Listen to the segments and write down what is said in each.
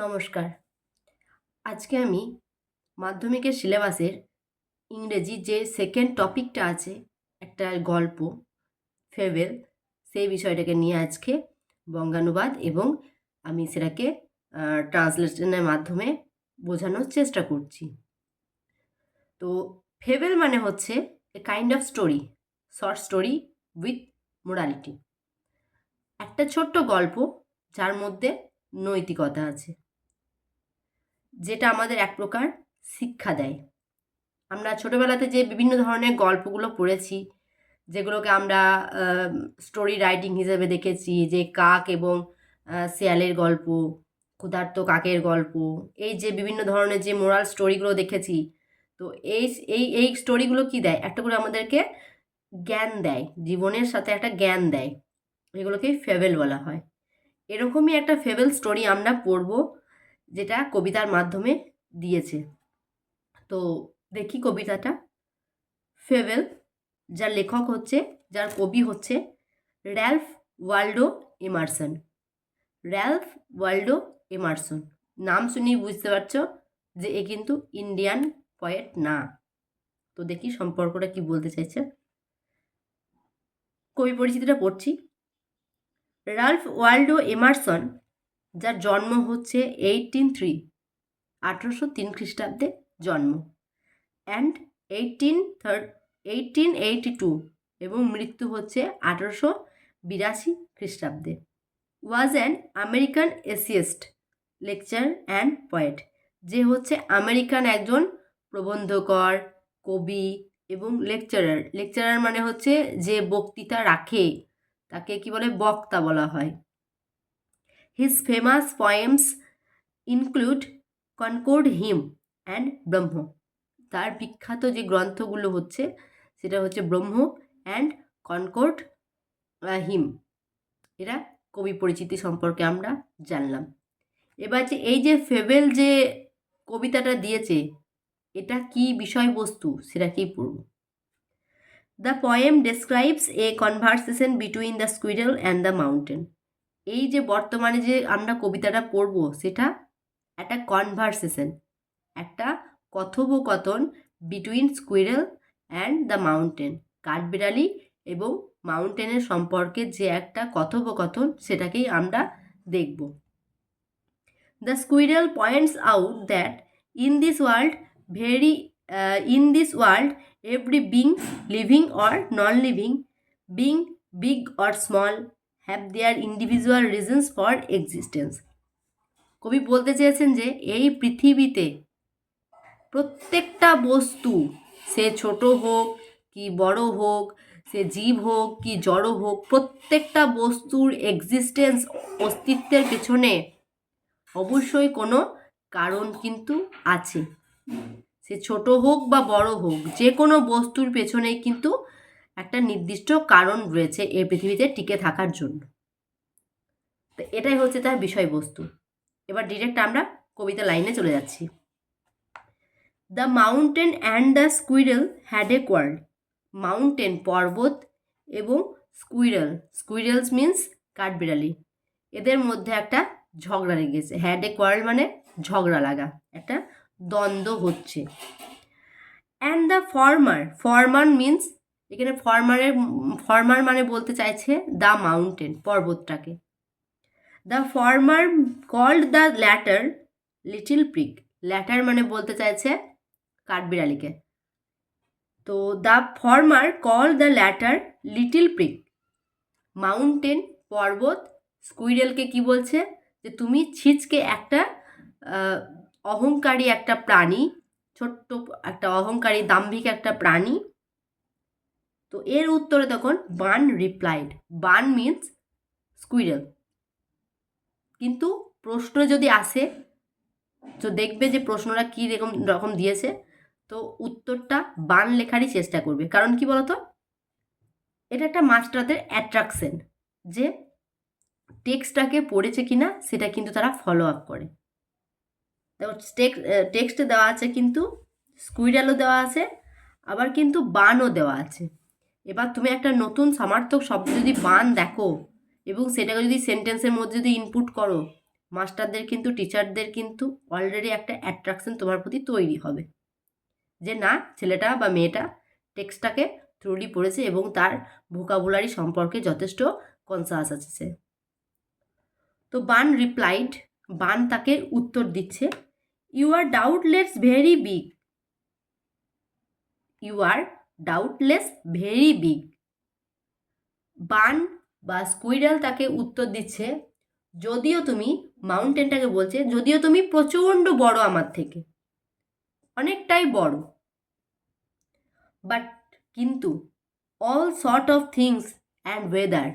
নমস্কার। আজকে আমি মাধ্যমিকের সিলেবাসের ইংরেজি যে সেকেন্ড টপিকটা আছে, একটা গল্প ফেবেল, সেই বিষয়টাকে নিয়ে আজকে বঙ্গানুবাদ এবং আমি সেটাকে ট্রান্সলেশনের মাধ্যমে বোঝানোর চেষ্টা করছি। তো ফেবেল মানে হচ্ছে a kind of story, short story with morality. একটা ছোট্ট গল্প যার মধ্যে নৈতিকতা আছে, যেটা আমাদের এক প্রকার শিক্ষা দেয়। আমরা ছোটোবেলাতে যে বিভিন্ন ধরনের গল্পগুলো পড়েছি, যেগুলোকে আমরা স্টোরি রাইটিং হিসেবে দেখেছি, যে কাক এবং শেয়ালের গল্প, ক্ষুধার্ত কাকের গল্প, এই যে বিভিন্ন ধরনের যে মোরাল স্টোরিগুলো দেখেছি, তো এই এই এই স্টোরিগুলো কী দেয়, একটা করে আমাদেরকে জ্ঞান দেয়, জীবনের সাথে একটা জ্ঞান দেয়। এগুলোকেই ফেবেল বলা হয়। এরকমই একটা ফেবেল স্টোরি আমরা পড়ব, যেটা কবিতার মাধ্যমে দিয়েছে। তো দেখি কবিতাটা। ফেবেল, যার লেখক হচ্ছে, যার কবি হচ্ছে Ralph Waldo Emerson. Ralph Waldo Emerson নাম শুনেই বুঝতে পারছো যে এ কিন্তু ইন্ডিয়ান পয়েট না। তো দেখি সম্পর্কটা কি বলতে চাইছে। কবি পরিচিতিটা পড়ছি। রাল্ফ ওয়াল্ডো এমারসন, যার জন্ম হচ্ছে 1803 খ্রিস্টাব্দে জন্ম, অ্যান্ড 1882 এবং মৃত্যু হচ্ছে 1882 খ্রিস্টাব্দে। Was an American এসিয়েস্ট, lecture and poet, যে হচ্ছে আমেরিকান একজন প্রবন্ধকর, কবি এবং লেকচারার। লেকচারার মানে হচ্ছে যে বক্তৃতা রাখে, তাকে কি বলে, বক্তা বলা হয়। His famous poems include Concord hymn and Brahma. তার বিখ্যাত যে গ্রন্থগুলো হচ্ছে সেটা হচ্ছে ব্রহ্ম অ্যান্ড কনকর্ড হিম। এরা কবি পরিচিতি সম্পর্কে আমরা জানলাম। এবার যে এই যে ফেবেল যে কবিতাটা দিয়েছে, এটা কি বিষয়বস্তু সেটা কি পড়ব। The poem describes a conversation between the squirrel and the mountain. এই যে বর্তমানে যে আমরা কবিতাটা পড়ব, সেটা একটা কনভারসেশন, একটা কথোপকথন between squirrel and the mountain, কাঠবিড়ালি এবং মাউন্টেনের সম্পর্কে যে একটা কথোপকথন, সেটাকেই আমরা দেখব। The squirrel points out that in this world every being, living or non living, being big or small, have their individual reasons for existence. কবি বলতে চেয়েছেন যে এই পৃথিবীতে প্রত্যেকটা বস্তু, সে ছোট হোক কি বড় হোক, সে জীব হোক কি জড় হোক, প্রত্যেকটা বস্তুর এক্সিস্টেন্স, অস্তিত্বের পেছনে অবশ্যই কোনো কারণ কিন্তু আছে। সে ছোট হোক বা বড় হোক, যে কোনো বস্তুর পেছনেই কিন্তু একটা নির্দিষ্ট কারণ রয়েছে এই পৃথিবীতে টিকে থাকার জন্য। তো এটাই হচ্ছে তার বিষয়বস্তু। এবার ডিরেক্ট আমরা কবিতা লাইনে চলে যাচ্ছি। The mountain and the squirrel had a quarrel. Mountain পর্বত এবং স্কুইরেল, স্কুইরেলস মিন্স কাঠবিড়ালি, এদের মধ্যে একটা ঝগড়া লেগেছে। হ্যাড এ কোয়ার্ল মানে ঝগড়া লাগা, একটা দ্বন্দ্ব হচ্ছে। অ্যান্ড দ্য ফরমার মিন্স, এখানে ফরমার মানে বলতে চাইছে দ্য মাউন্টেন, পর্বতটাকে। The former called the latter little prick. Latter মানে বলতে চাইছে কাঠবিড়ালিকে। তো the former call the latter little prick. Mountain, পর্বত, স্কুইরেলকে কি বলছে, যে তুমি ছিচকে একটা অহংকারী একটা প্রাণী, ছোট্ট একটা অহংকারী দাম্ভিক একটা প্রাণী। তো এর উত্তরে তখন বান রিপ্লাইড। বান মিন্স স্কুইরেল। কিন্তু প্রশ্ন যদি আসে, তো দেখবে যে প্রশ্নটা কী রকম দিয়েছে, তো উত্তরটা বান লেখারই চেষ্টা করবে। কারণ কি বলতো, এটা একটা মাস্টারদের অ্যাট্রাকশন, যে টেক্সটটাকে পড়েছে কিনা সেটা কিন্তু তারা ফলো আপ করে। দেখো টেক্সটে দেওয়া আছে, কিন্তু স্কুইরালও দেওয়া আছে, আবার কিন্তু বানও দেওয়া আছে। এবার তুমি একটা নতুন সমার্থক শব্দ যদি বান দেখো এবং সেটাকে যদি সেন্টেন্সের মধ্যে যদি ইনপুট করো, মাস্টারদের কিন্তু, টিচারদের কিন্তু অলরেডি একটা অ্যাট্রাকশন তোমার প্রতি তৈরি হবে, যে না, ছেলেটা বা মেয়েটা টেক্সটটাকে থ্রুলি পড়েছে এবং তার ভোকাবুলারি সম্পর্কে যথেষ্ট কনসাস আছে সে। তো বান রিপ্লাইড, বান তাকে উত্তর দিচ্ছে, you are doubtless very big, you are doubtless very big. Bun বা স্কুইরাল তাকে উত্তর দিচ্ছে, যদিও তুমি, মাউন্টেনটাকে বলছে, যদিও তুমি প্রচণ্ড বড় আমার থেকে, অনেকটাই বড়, বাট কিন্তু all sort of things and weather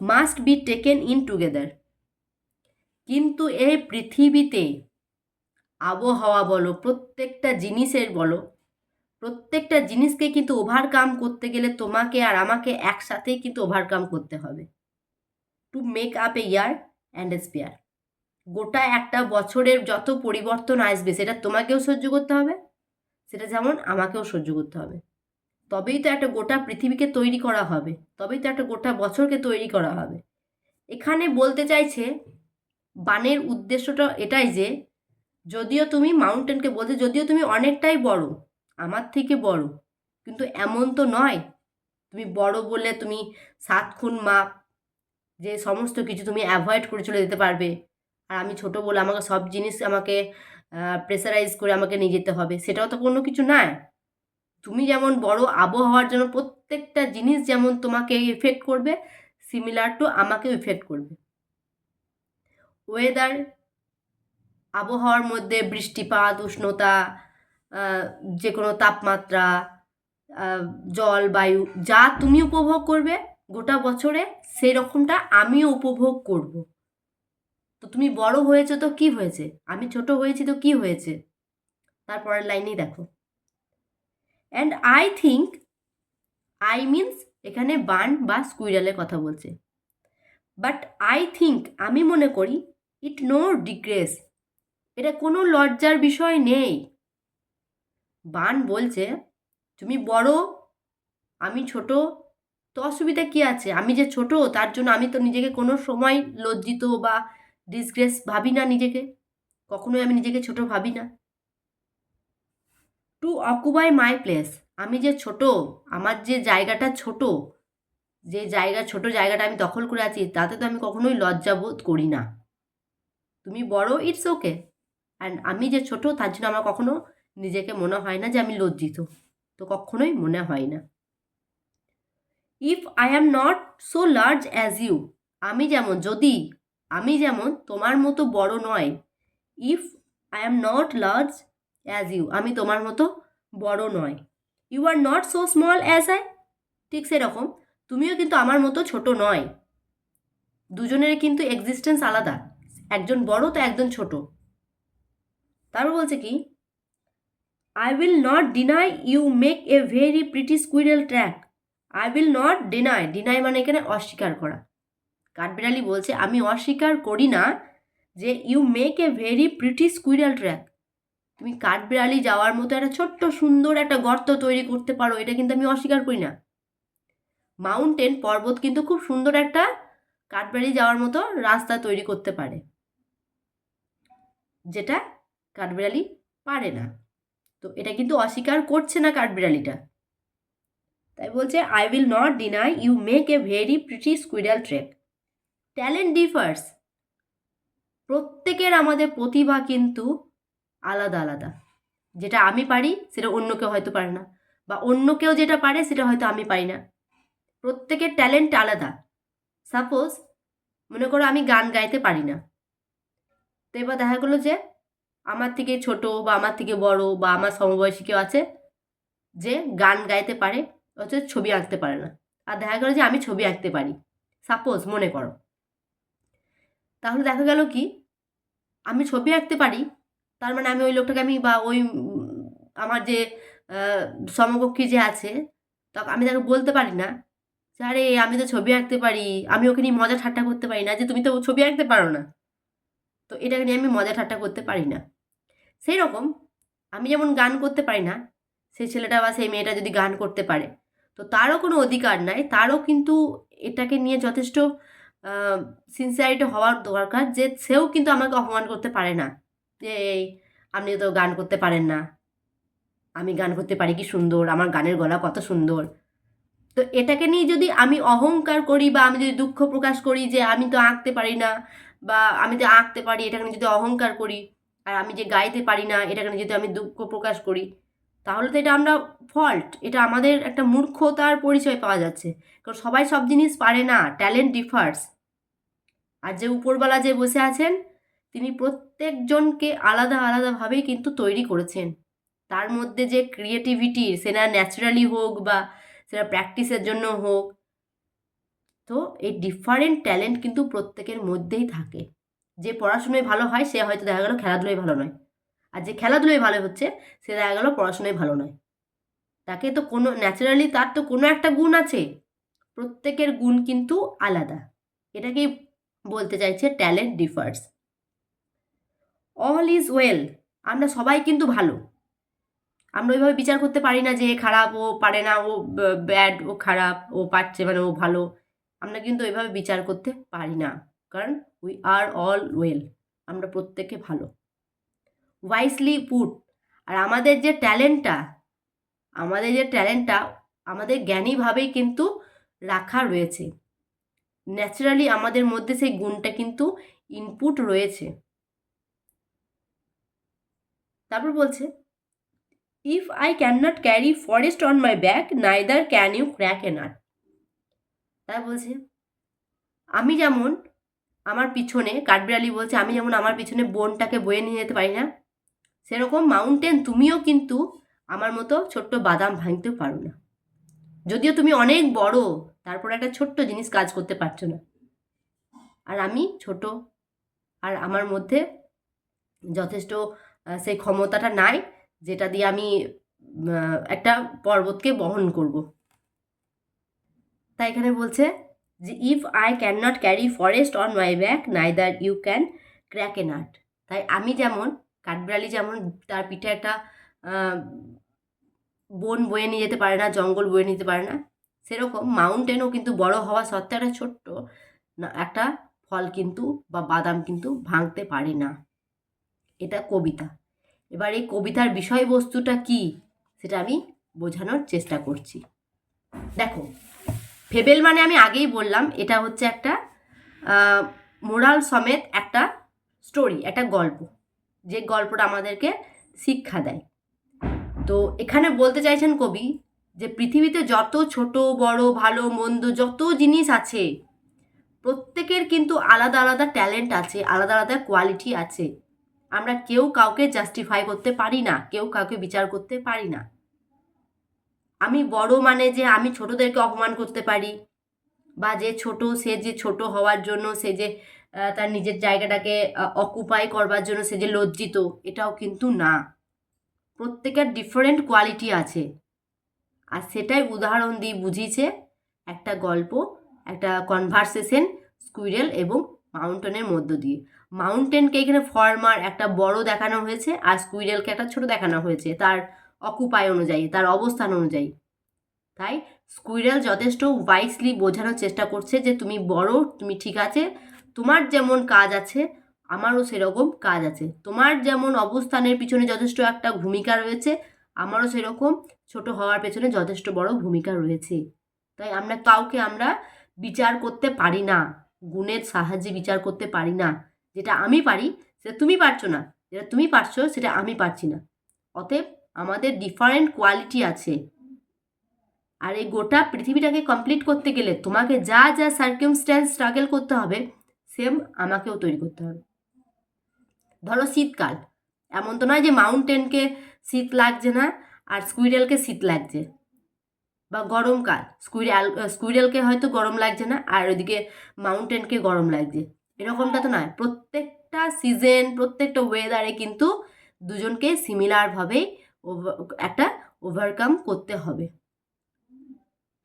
must be taken in together, কিন্তু এই পৃথিবীতে আবহাওয়া বলো, প্রত্যেকটা জিনিসের বলো, প্রত্যেকটা জিনিসকে কিন্তু ওভারকাম করতে গেলে তোমাকে আর আমাকে একসাথেই কিন্তু ওভারকাম করতে হবে, to make up A year and a spare. গোটা একটা বছরের যত পরিবর্তন আসবে সেটা তোমাকেও সহ্য করতে হবে, সেটা যেমন আমাকেও সহ্য করতে হবে, তবেই তো একটা গোটা পৃথিবীকে তৈরি করা হবে, তবেই তো একটা গোটা বছরকে তৈরি করা হবে। এখানে বলতে চাইছে, বানের উদ্দেশ্যটা এটাই যে, যদিও তুমি, মাউন্টেনকে বলতে, যদিও তুমি অনেকটাই বড়, আমার থেকে বড়, কিন্তু এমন তো নয় তুমি বড় বলে তুমি 7 খুন মাপ, যে সমস্ত কিছু তুমি অ্যাভয়েড করে চলে যেতে পারবে, আর আমি ছোট বলে আমাকে সব জিনিস আমাকে প্রেসারাইজ করে আমাকে নিয়ে যেতে হবে, সেটাও তো কোনো কিছু নয়। তুমি যেমন বড়, আবহাওয়ার জন্য প্রত্যেকটা জিনিস যেমন তোমাকে ইফেক্ট করবে, সিমিলার টু আমাকেও ইফেক্ট করবে। ওয়েদার, আবহাওয়ার মধ্যে বৃষ্টিপাত, উষ্ণতা, যে কোনো তাপমাত্রা, জল, বায়ু, যা তুমি উপভোগ করবে গোটা বছরে, সেই রকমটা আমিও উপভোগ করব। তো তুমি বড় হয়েছো তো কি হয়েছে, আমি ছোট হয়েছি তো কি হয়েছে, তারপরের লাইনেই দেখো, and I think, I means এখানে বার্ন বা স্কুইরালের কথা বলছে, বাট আই থিঙ্ক, আমি মনে করি, ইট নো ডিগ্রেস, এটা কোনো লজ্জার বিষয় নেই। বান বলছে, তুমি বড়, আমি ছোট, তো অসুবিধা কী আছে, আমি যে ছোট তার জন্য আমি তো নিজেকে কোনো সময় লজ্জিত বা ডিসগ্রেস ভাবি না নিজেকে, কখনোই আমি নিজেকে ছোট ভাবি না। টু অকুপাই মাই প্লেস, আমি যে ছোট, আমার যে জায়গাটা ছোট, যে জায়গা, ছোট জায়গাটা আমি দখল করে আছি, তাতে তো আমি কখনোই লজ্জা বোধ করি না। তুমি বড়, ইটস ওকে, অ্যান্ড আমি যে ছোট তার জন্য আমার কখনো নিজেকে মনে হয় না যে আমি লজ্জিত, তো কখনোই মনে হয় না। If I am not so large as you, আমি যেমন, যদি আমি যেমন তোমার মতো বড় নয়, if I am not large as you, আমি তোমার মতো বড় নয়, you are not so small as I, ঠিক সেরকম তুমিও কিন্তু আমার মতো ছোট নয়, দুজনের কিন্তু এক্সিস্টেন্স আলাদা, একজন বড় তো একজন ছোট। তারপর বলছে কি, I will not deny you make a very pretty squirrel track, I will not deny, deny মানে এখানে অস্বীকার করা, কাঠবিড়ালি বলছে আমি অস্বীকার করি না যে you make a very pretty squirrel track, তুমি কাঠবিড়ালি যাওয়ার মতো একটা ছোট্ট সুন্দর একটা গর্ত তৈরি করতে পারো, এটা কিন্তু আমি অস্বীকার করি না। মাউন্টেন, পর্বত কিন্তু খুব সুন্দর একটা কাঠবিড়ালি যাওয়ার মতো রাস্তা তৈরি করতে পারে, যেটা কাঠবিড়ালি পারে না, তো এটা কিন্তু অস্বীকার করছে না কাঠবিড়ালিটা, তাই বলছে I will not deny you make a very pretty squirrel track. Talent differs, প্রত্যেকের আমাদের প্রতিভা কিন্তু আলাদা আলাদা, যেটা আমি পারি সেটা অন্য কেউ হয়তো পারে না, বা অন্য কেউ যেটা পারে সেটা হয়তো আমি পারি না, প্রত্যেকের ট্যালেন্ট আলাদা। সাপোজ মনে করো আমি গান গাইতে পারি না, তো এবার দেখা গেলো যে আমার থেকে ছোট বা আমার থেকে বড় বা আমার সমবয়সী কেউ আছে যে গান গাইতে পারে, অথচ ছবি আঁকতে পারে না, আর দেখা গেলো যে আমি ছবি আঁকতে পারি, সাপোজ মনে করো, তাহলে দেখা গেল কি, আমি ছবি আঁকতে পারি, তার মানে আমি ওই লোকটাকে আমি, বা ওই আমার যে সমকক্ষী যে আছে, তখন আমি তাকে বলতে পারি না যে আরে আমি তো ছবি আঁকতে পারি, আমি ওকে নিয়ে মজা ঠাট্টা করতে পারি না যে তুমি তো ছবি আঁকতে পারো না, তো এটাকে নিয়ে আমি মজা ঠাট্টা করতে পারি না। সেই রকম আমি যেমন গান করতে পারি না, সেই ছেলেটা বা সেই মেয়েটা যদি গান করতে পারে, তো তারও কোনো অধিকার নাই, তারও কিন্তু এটাকে নিয়ে যথেষ্ট সিনসিয়ারিটি হওয়ার দরকার, যে সেও কিন্তু আমাকে অপমান করতে পারে না যে এই আপনি তো গান করতে পারেন না, আমি গান করতে পারি কি সুন্দর, আমার গানের গলা কত সুন্দর। তো এটাকে নিয়ে যদি আমি অহংকার করি বা আমি যদি দুঃখ প্রকাশ করি যে আমি তো আঁকতে পারি না, বা আমি তো আঁকতে পারি এটাকে নিয়ে যদি অহংকার করি, আর আমি যে গাইতে পারি না এটাকে নিয়ে যদি আমি দুঃখ প্রকাশ করি, তাহলে তো এটা আমরা ফল্ট, এটা আমাদের একটা মূর্খতার পরিচয় পাওয়া যাচ্ছে। কারণ সবাই সব জিনিস পারে না, ট্যালেন্ট ডিফার্স। আর যে উপরওয়ালা যে বসে আছেন তিনি প্রত্যেকজনকে আলাদা আলাদাভাবেই কিন্তু তৈরি করেছেন। তার মধ্যে যে ক্রিয়েটিভিটি, সেটা ন্যাচারালি হোক বা সেটা প্র্যাকটিসের জন্য হোক, তো এই ডিফারেন্ট ট্যালেন্ট কিন্তু প্রত্যেকের মধ্যেই থাকে। যে পড়াশুনোয় ভালো হয় সে হয়তো দেখা গেল খেলাধুলোয় ভালো নয়, আর যে খেলাধুলোয় ভালো হচ্ছে সে দেখা গেল পড়াশুনোয় ভালো নয়। তাকে তো কোনো ন্যাচারালি তার তো কোনো একটা গুণ আছে, প্রত্যেকের গুণ কিন্তু আলাদা। এটাকেই বলতে চাইছে talent differs. All is well, আমরা সবাই কিন্তু ভালো। আমরা ওইভাবে বিচার করতে পারি না যে খারাপ, ও পারে না, ও ব্যাড, ও খারাপ, ও পারছে মানে ও ভালো। আমরা কিন্তু ওইভাবে বিচার করতে পারি না, কারণ উই আর অল ওয়েল, আমরা প্রত্যেকে ভালো। ওয়াইসলি পুট, আর আমাদের যে ট্যালেন্টটা আমাদের জ্ঞানীভাবেই কিন্তু রাখা রয়েছে। ন্যাচারালি আমাদের মধ্যে সেই গুণটা কিন্তু ইনপুট রয়েছে। তারপর বলছে if I can not carry forest on my back neither can you crack a nut. তাই বলছে আমি যেমন আমার পিছনে, কাঠবিড়ালি বলছে আমি যেমন আমার পিছনে বনটাকে বয়ে নিয়ে যেতে পারি না, সেরকম মাউন্টেন তুমিও কিন্তু আমার মতো ছোট্ট বাদাম ভাঙতেও পারো না। যদিও তুমি অনেক বড়, তারপর একটা ছোট্ট জিনিস কাজ করতে পারছো না। আর আমি ছোট, আর আমার মধ্যে যথেষ্ট সেই ক্ষমতাটা নাই যেটা দিয়ে আমি একটা পর্বতকে বহন করব। তাই এখানে বলছে যে if I can not carry forest on my back neither you can crack a nut. তাই আমি যেমন, কাঠবিড়ালি যেমন তার পিঠে একটা বন বয়ে নিয়ে যেতে পারে না, জঙ্গল বয়ে নিতে পারে না, সেরকম মাউন্টেনও কিন্তু বড় হওয়া সত্ত্বেও একটা ছোট্ট একটা ফল কিন্তু বা বাদাম কিন্তু ভাঙতে পারে না। এটা কবিতা। এবার এই কবিতার বিষয়বস্তুটা কি সেটা আমি বোঝানোর চেষ্টা করছি। দেখো, ফেবেল মানে আমি আগেই বললাম এটা হচ্ছে একটা মোরাল সমেত একটা স্টোরি, একটা গল্প, যে গল্পটা আমাদেরকে শিক্ষা দেয়। তো এখানে বলতে চাইছেন কবি যে পৃথিবীতে যত ছোট বড় ভালো মন্দ যত জিনিস আছে, প্রত্যেকের কিন্তু আলাদা আলাদা ট্যালেন্ট আছে, আলাদা আলাদা কোয়ালিটি আছে। আমরা কেউ কাউকে জাস্টিফাই করতে পারি না, কেউ কাউকে বিচার করতে পারি না। আমি বড় মানে যে আমি ছোটদেরকে অপমান করতে পারি, বা যে ছোট সে যে ছোট হওয়ার জন্য সে যে তার নিজের জায়গাটাকে অকুপাই করবার জন্য সে যে লজ্জিত, এটাও কিন্তু না। প্রত্যেকের ডিফারেন্ট কোয়ালিটি আছে, আর সেটাই উদাহরণ দিয়ে বুঝিয়েছে একটা গল্প, একটা কনভারসেশন স্কুইরেল এবং মাউন্টেনের মধ্য দিয়ে। মাউন্টেনকে এখানে ফর্মার একটা বড় দেখানো হয়েছে, আর স্কুইরেলকে একটা ছোট দেখানো হয়েছে তার অকুপাই অনুযায়ী, তার অবস্থান অনুযায়ী। তাই স্কুইরেল যথেষ্ট ওয়াইসলি বোঝানোর চেষ্টা করছে যে তুমি বড়, তুমি ঠিক আছে, তোমার যেমন কাজ আছে আমারও সেরকম কাজ আছে, তোমার যেমন অবস্থানের পিছনে যথেষ্ট একটা ভূমিকা রয়েছে আমারও সেরকম ছোট হওয়ার পেছনে যথেষ্ট বড় ভূমিকা রয়েছে। তাই আমরা বিচার করতে পারি না, গুণের সাহায্যে বিচার করতে পারি না। যেটা আমি পারি সেটা তুমি পারছো না, যেটা তুমি পারছো সেটা আমি পারছি না। অতএব আমাদের ডিফারেন্ট কোয়ালিটি আছে, আর এই গোটা পৃথিবীটাকে কমপ্লিট করতে গেলে তোমাকে যা যা সার্কিমস্ট্যান্স স্ট্রাগল করতে হবে সেম আমাকেও তৈরি করতে হবে। ধরো শীতকাল, এমন তো নয় যে মাউন্টেনকে শীত লাগছে না আর স্কুইরেলকে শীত লাগছে, বা গরমকাল স্কুইরেলকে হয়তো গরম লাগছে না আর ওইদিকে মাউন্টেনকে গরম লাগছে, এরকমটা তো নয়। প্রত্যেকটা সিজন, প্রত্যেকটা ওয়েদারে কিন্তু দুজনকে সিমিলারভাবেই একটা ওভারকাম করতে হবে।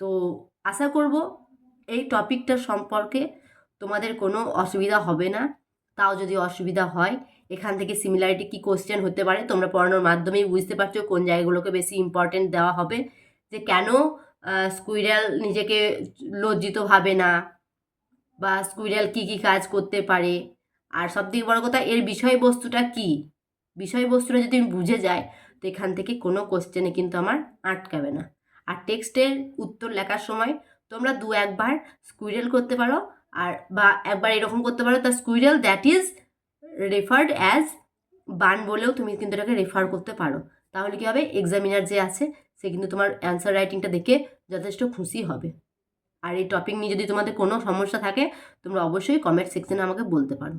তো আশা করব এই টপিকটার সম্পর্কে তোমাদের কোনো অসুবিধা হবে না। তাও যদি অসুবিধা হয়, এখান থেকে সিমিলারিটি কী কোশ্চেন হতে পারে তোমরা পড়ানোর মাধ্যমেই বুঝতে পারছো কোন জায়গাগুলোকে বেশি ইম্পর্টেন্ট দেওয়া হবে, যে কেন স্কুইরাল নিজেকে লজ্জিত ভাবে না, বা স্কুইরেল কী কী কাজ করতে পারে, আর সবথেকে বড় কথা এর বিষয়বস্তুটা কী, বিষয়বস্তুটা যদি আমি বুঝে যাই তো এখান থেকে কোনো কোশ্চেনে কিন্তু আমার আটকাবে না। আর টেক্সটের উত্তর লেখার সময় তোমরা দু একবার স্কুইরেল করতে পারো, আর বা একবার এরকম করতে পারো, the squirrel that is referred as Bun বলেও তুমি কিন্তু এটাকে রেফার করতে পারো। তাহলে কী হবে, এক্সামিনার যে আছে সে কিন্তু তোমার অ্যান্সার রাইটিংটা দেখে যথেষ্ট খুশি হবে। আর এই টপিক নিয়ে যদি তোমাদের কোনো সমস্যা থাকে তোমরা অবশ্যই কমেন্ট সেকশনে আমাকে বলতে পারো।